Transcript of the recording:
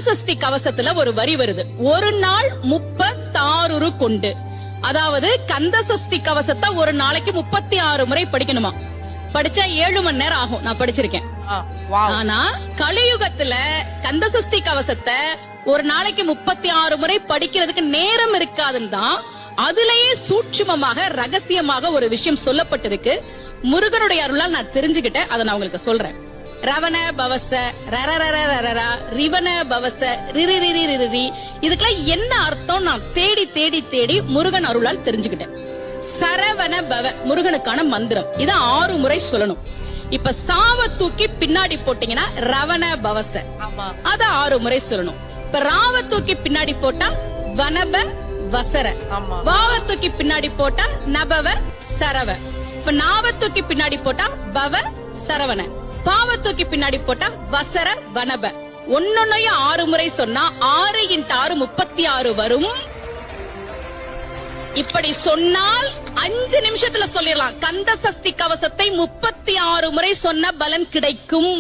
சஷ்டி கவசத்துல ஒரு வரி வருது, ஒரு நாள் 36 கொண்டு. அதாவது கந்த சஷ்டி கவசத்தை ஒரு நாளைக்கு 36 முறை படிக்கணுமா. படிச்சா 7 மணி நேரம் ஆகும். நான் படிச்சிருக்கேன். ஆனா கலியுகத்துல கந்த சஷ்டி கவசத்தை ஒரு நாளைக்கு 36 முறை படிக்கிறதுக்கு நேரம் இருக்காதுன்னு தான் அதுலயே சூட்சுமமாக ரகசியமாக ஒரு விஷயம் சொல்லப்பட்டிருக்கு. முருகனுடைய அருளால் நான் தெரிஞ்சுக்கிட்டேன். அதை நான் உங்களுக்கு சொல்றேன். ரவண பவச ரரரரரரரா ரிவன பவச ரிரிரிரிரிரி, இதுக்கெல்லாம் என்ன அர்த்தம் நான் தேடி தேடி தேடி முருகன் அருளால் தெரிஞ்சுக்கிட்டேன். சரவண பவ முருகனுக்கான மந்திரம். இத 6 முறை சொல்லணும். இப்ப சாவ தூக்கி பின்னாடி போட்டீங்கன்னா ரவண பவச, அத 6 முறை சொல்லணும். இப்ப ராவ தூக்கி பின்னாடி போட்டா வனப வசர, வாவ தூக்கி பின்னாடி போட்டா நபவ சரவ, இப்ப நாவ தூக்கி பின்னாடி போட்டா பவ சரவண, பாவ தூக்கி பின்னாடி போட்டா வசர வனப. ஒன்னொன்னையும் 6 முறை சொன்னா 6 × 6 36 வரும். இப்படி சொன்னால் 5 நிமிஷத்துல சொல்லிடலாம். கந்த சஷ்டி கவசத்தை 36 முறை சொன்ன பலன் கிடைக்கும்.